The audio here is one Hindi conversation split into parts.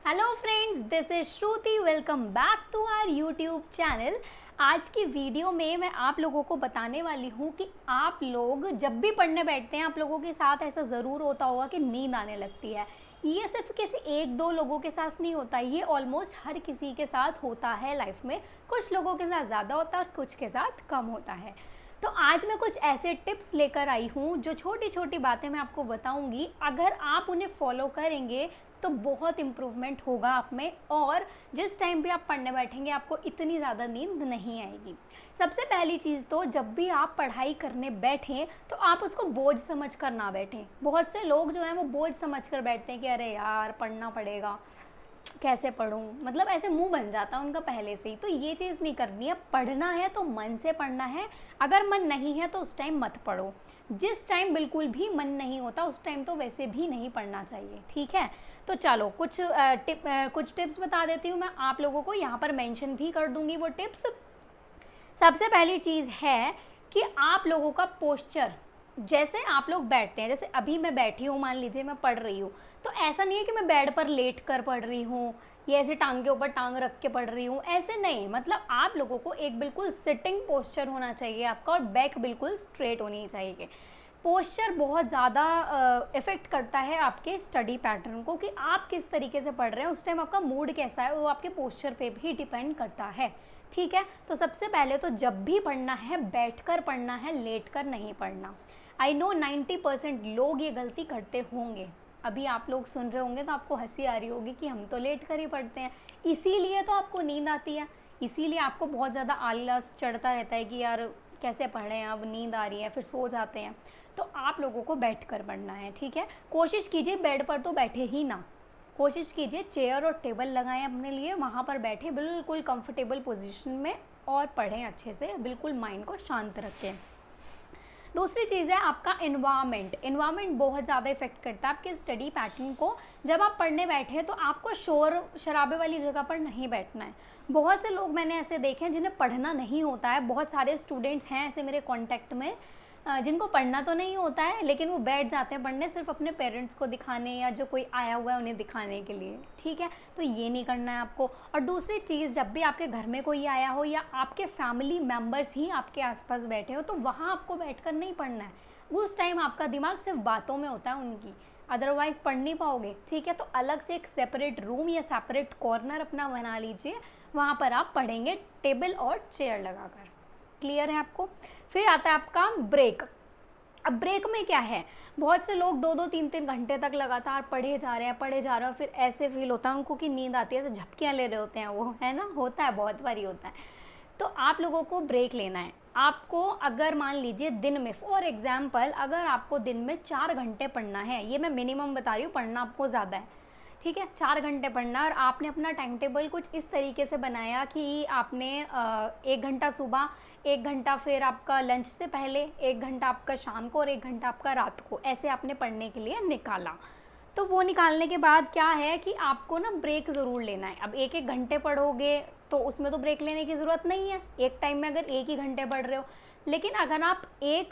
Hello friends, this is Shruti. Welcome back to our YouTube channel. आज की वीडियो में मैं आप लोगों को बताने वाली हूँ कि आप लोग जब भी पढ़ने बैठते हैं आप लोगों के साथ ऐसा ज़रूर होता होगा कि नींद आने लगती है। ये सिर्फ किसी एक दो लोगों के साथ नहीं होता, ये ऑलमोस्ट हर किसी के साथ होता है लाइफ में। कुछ लोगों के साथ ज़्यादा होता है और कुछ के साथ कम होता है। तो आज मैं कुछ ऐसे टिप्स लेकर आई हूँ जो छोटी छोटी बातें मैं आपको बताऊँगी। अगर आप उन्हें फॉलो करेंगे तो बहुत इम्प्रूवमेंट होगा आप में, और जिस टाइम भी आप पढ़ने बैठेंगे आपको इतनी ज़्यादा नींद नहीं आएगी। सबसे पहली चीज़ तो जब भी आप पढ़ाई करने बैठें तो आप उसको बोझ समझ कर ना बैठें। बहुत से लोग जो हैं वो बोझ समझ कर बैठते हैं कि अरे यार पढ़ना पड़ेगा, कैसे पढूं, मतलब ऐसे मुंह बन जाता है उनका पहले से ही। तो ये चीज़ नहीं करनी है। पढ़ना है तो मन से पढ़ना है। अगर मन नहीं है तो उस टाइम मत पढ़ो। जिस टाइम बिल्कुल भी मन नहीं होता उस टाइम तो वैसे भी नहीं पढ़ना चाहिए, ठीक है। तो चलो कुछ टिप्स बता देती हूँ मैं आप लोगों को, यहाँ पर मेंशन भी कर दूंगी वो टिप्स। सबसे पहली चीज़ है कि आप लोगों का पोस्चर, जैसे आप लोग बैठते हैं, जैसे अभी मैं बैठी हूँ, मान लीजिए मैं पढ़ रही हूँ, तो ऐसा नहीं है कि मैं बेड पर लेट कर पढ़ रही हूँ या ऐसे टांग के ऊपर टांग रख के पढ़ रही हूँ, ऐसे नहीं। मतलब आप लोगों को एक बिल्कुल सिटिंग पोस्चर होना चाहिए आपका, और बैक बिल्कुल स्ट्रेट होनी चाहिए। पोस्चर बहुत ज़्यादा इफ़ेक्ट करता है आपके स्टडी पैटर्न को, कि आप किस तरीके से पढ़ रहे हैं, उस टाइम आपका मूड कैसा है वो आपके पोस्चर पे भी डिपेंड करता है, ठीक है। तो सबसे पहले तो जब भी पढ़ना है बैठकर पढ़ना है, लेटकर नहीं पढ़ना। आई नो 90% लोग ये गलती करते होंगे। अभी आप लोग सुन रहे होंगे तो आपको हंसी आ रही होगी कि हम तो लेट कर ही पढ़ते हैं, इसीलिए तो आपको नींद आती है, इसीलिए आपको बहुत ज़्यादा आलस चढ़ता रहता है कि यार कैसे पढ़ें, अब नींद आ रही है, फिर सो जाते हैं। तो आप लोगों को बैठ कर पढ़ना है, ठीक है। कोशिश कीजिए बेड पर तो बैठे ही ना, कोशिश कीजिए चेयर और टेबल लगाएं अपने लिए, वहाँ पर बैठे बिल्कुल कंफर्टेबल पोजीशन में और पढ़ें अच्छे से, बिल्कुल माइंड को शांत रखें। दूसरी चीज़ है आपका इन्वायरमेंट बहुत ज़्यादा इफेक्ट करता है आपके स्टडी पैटर्न को। जब आप पढ़ने बैठे तो आपको शोर शराबे वाली जगह पर नहीं बैठना है। बहुत से लोग मैंने ऐसे देखे हैं जिन्हें पढ़ना नहीं होता है। बहुत सारे स्टूडेंट्स हैं ऐसे मेरे कॉन्टैक्ट में जिनको पढ़ना तो नहीं होता है, लेकिन वो बैठ जाते हैं पढ़ने सिर्फ अपने पेरेंट्स को दिखाने या जो कोई आया हुआ है उन्हें दिखाने के लिए, ठीक है। तो ये नहीं करना है आपको। और दूसरी चीज़, जब भी आपके घर में कोई आया हो या आपके फैमिली मेम्बर्स ही आपके आसपास बैठे हो तो वहाँ आपको बैठकर नहीं पढ़ना है। उस टाइम आपका दिमाग सिर्फ बातों में होता है उनकी, अदरवाइज़ पढ़ नहीं पाओगे, ठीक है। तो अलग से एक सेपरेट रूम या सेपरेट कॉर्नर अपना बना लीजिए, वहाँ पर आप पढ़ेंगे टेबल और चेयर लगाकर। क्लियर है आपको। फिर आता है आपका ब्रेक। अब ब्रेक में क्या है, बहुत से लोग 2-2 3-3 घंटे तक लगातार पढ़े जा रहे हैं और फिर ऐसे फील होता है उनको कि नींद आती है, ऐसे झपकियाँ ले रहे होते हैं वो, है ना, होता है, बहुत बारी होता है। तो आप लोगों को ब्रेक लेना है। आपको अगर मान लीजिए दिन में, फॉर एग्जाम्पल, अगर आपको दिन में 4 घंटे पढ़ना है, ये मैं मिनिमम बता रही हूँ, पढ़ना आपको ज़्यादा है, ठीक है, 4 घंटे पढ़ना, और आपने अपना टाइम टेबल कुछ इस तरीके से बनाया कि आपने 1 घंटा सुबह, 1 घंटा फिर आपका लंच से पहले, 1 घंटा आपका शाम को और 1 घंटा आपका रात को, ऐसे आपने पढ़ने के लिए निकाला। तो वो निकालने के बाद क्या है कि आपको ना ब्रेक ज़रूर लेना है। अब 1-1 घंटे पढ़ोगे तो उसमें तो ब्रेक लेने की ज़रूरत नहीं है, एक टाइम में अगर 1 ही घंटे पढ़ रहे हो। लेकिन अगर आप एक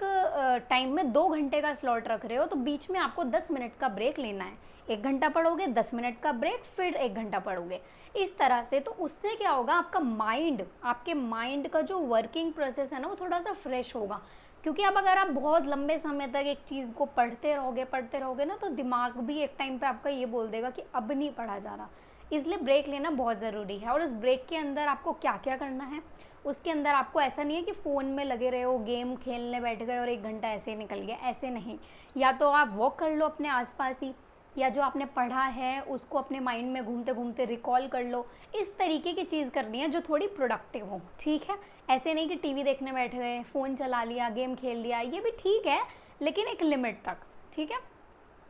टाइम में 2 घंटे का स्लॉट रख रहे हो तो बीच में आपको 10 मिनट का ब्रेक लेना है। 1 घंटा पढ़ोगे, 10 मिनट का ब्रेक, फिर 1 घंटा पढ़ोगे, इस तरह से। तो उससे क्या होगा, आपके माइंड का जो वर्किंग प्रोसेस है ना वो थोड़ा सा फ्रेश होगा। क्योंकि अब अगर आप बहुत लंबे समय तक एक चीज़ को पढ़ते रहोगे ना तो दिमाग भी एक टाइम पे आपका ये बोल देगा कि अब नहीं पढ़ा जा रहा। इसलिए ब्रेक लेना बहुत ज़रूरी है। और उस ब्रेक के अंदर आपको क्या क्या करना है, उसके अंदर आपको ऐसा नहीं है कि फ़ोन में लगे रहे हो, गेम खेलने बैठ गए और 1 घंटा ऐसे ही निकल गया, ऐसे नहीं। या तो आप वॉक कर लो अपने आसपास ही, या जो आपने पढ़ा है उसको अपने माइंड में घूमते घूमते रिकॉल कर लो। इस तरीके की चीज़ करनी है जो थोड़ी प्रोडक्टिव हो, ठीक है। ऐसे नहीं कि टीवी देखने बैठ गए, फ़ोन चला लिया, गेम खेल लिया, ये भी ठीक है लेकिन एक लिमिट तक, ठीक है।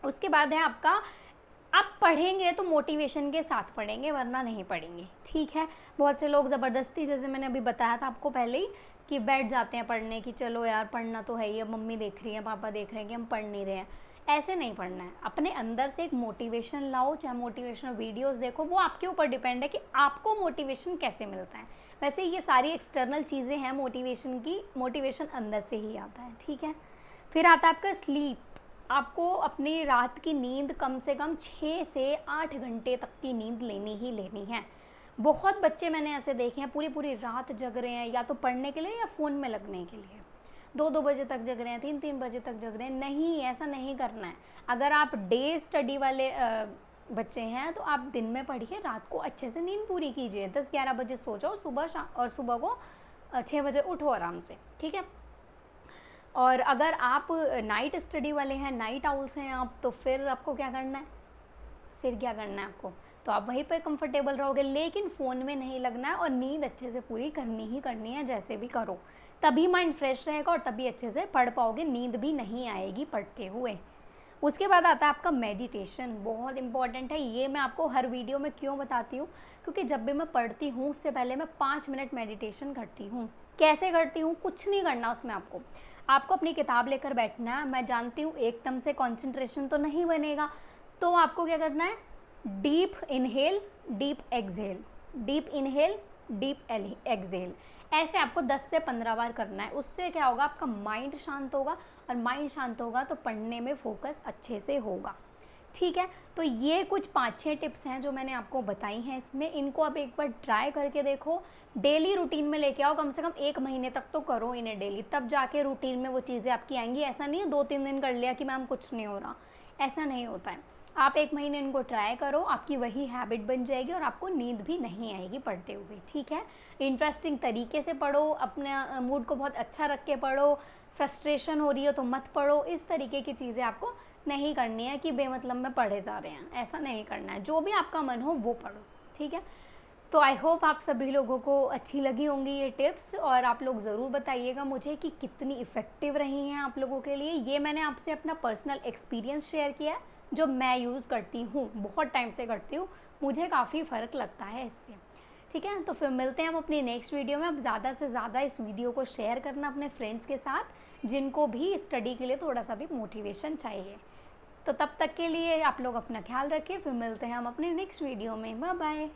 उसके बाद है आपका, आप पढ़ेंगे तो मोटिवेशन के साथ पढ़ेंगे वरना नहीं पढ़ेंगे, ठीक है। बहुत से लोग ज़बरदस्ती, जैसे मैंने अभी बताया था आपको पहले ही, कि बैठ जाते हैं पढ़ने की, चलो यार पढ़ना तो है ही, अब मम्मी देख रही है, पापा देख रहे हैं कि हम पढ़ नहीं रहे हैं, ऐसे नहीं पढ़ना है। अपने अंदर से एक मोटिवेशन लाओ, चाहे मोटिवेशनल वीडियोस देखो, वो आपके ऊपर डिपेंड है कि आपको मोटिवेशन कैसे मिलता है। वैसे ये सारी एक्सटर्नल चीज़ें हैं मोटिवेशन की, मोटिवेशन अंदर से ही आता है, ठीक है। फिर आता है आपका स्लीप। आपको अपनी रात की नींद कम से कम 6 से 8 घंटे तक की नींद लेनी ही लेनी है। बहुत बच्चे मैंने ऐसे देखे हैं पूरी पूरी रात जग रहे हैं, या तो पढ़ने के लिए या फ़ोन में लगने के लिए। 2-2 बजे तक जग रहे हैं, 3-3 बजे तक जग रहे हैं। नहीं, ऐसा नहीं करना है। अगर आप डे स्टडी वाले बच्चे हैं तो आप दिन में पढ़िए, रात को अच्छे से नींद पूरी कीजिए। 10-11 बजे सो जाओ, सुबह को 6 बजे उठो आराम से, ठीक है। और अगर आप नाइट स्टडी वाले हैं, नाइट आउल्स हैं आप, तो फिर आपको क्या करना है, आपको तो आप वहीं पर कंफर्टेबल रहोगे, लेकिन फ़ोन में नहीं लगना है और नींद अच्छे से पूरी करनी ही करनी है, जैसे भी करो। तभी माइंड फ्रेश रहेगा और तभी अच्छे से पढ़ पाओगे, नींद भी नहीं आएगी पढ़ते हुए। उसके बाद आता है आपका मेडिटेशन, बहुत इंपॉर्टेंट है। ये मैं आपको हर वीडियो में क्यों बताती हूँ, क्योंकि जब भी मैं पढ़ती हूँ उससे पहले मैं 5 मिनट मेडिटेशन करती हूँ। कैसे करती हूँ, कुछ नहीं करना उसमें आपको अपनी किताब लेकर बैठना है। मैं जानती हूँ एकदम से कॉन्सेंट्रेशन तो नहीं बनेगा, तो आपको क्या करना है, deep inhale, deep exhale, deep inhale, deep exhale, ऐसे आपको 10 से 15 बार करना है। उससे क्या होगा, आपका माइंड शांत होगा, और माइंड शांत होगा तो पढ़ने में फोकस अच्छे से होगा, ठीक है। तो ये कुछ 5-6 टिप्स हैं जो मैंने आपको बताई हैं इसमें, इनको आप एक बार ट्राई करके देखो, डेली रूटीन में लेके आओ, कम से कम 1 महीने तक तो करो इन्हें डेली, तब जाके रूटीन में वो चीज़ें आपकी आएंगी। ऐसा नहीं है 2-3 दिन कर लिया कि मैम कुछ नहीं हो रहा, ऐसा नहीं होता है। आप 1 महीने इनको ट्राई करो, आपकी वही हैबिट बन जाएगी और आपको नींद भी नहीं आएगी पढ़ते हुए, ठीक है। इंटरेस्टिंग तरीके से पढ़ो, अपने मूड को बहुत अच्छा रख के पढ़ो, फ्रस्ट्रेशन हो रही हो तो मत पढ़ो। इस तरीके की चीज़ें आपको नहीं करनी है कि बेमतलब में पढ़े जा रहे हैं, ऐसा नहीं करना है। जो भी आपका मन हो वो पढ़ो, ठीक है। तो आई होप आप सभी लोगों को अच्छी लगी होंगी ये टिप्स, और आप लोग ज़रूर बताइएगा मुझे कि कितनी इफ़ेक्टिव रही हैं आप लोगों के लिए। ये मैंने आपसे अपना पर्सनल एक्सपीरियंस शेयर किया है, जो मैं यूज़ करती हूँ, बहुत टाइम से करती हूँ, मुझे काफ़ी फ़र्क लगता है इससे, ठीक है। तो फिर मिलते हैं हम अपनी नेक्स्ट वीडियो में। अब ज़्यादा से ज़्यादा इस वीडियो को शेयर करना अपने फ्रेंड्स के साथ, जिनको भी स्टडी के लिए थोड़ा सा भी मोटिवेशन चाहिए। तो तब तक के लिए आप लोग अपना ख्याल रखें, फिर मिलते हैं हम अपने नेक्स्ट वीडियो में। Bye bye.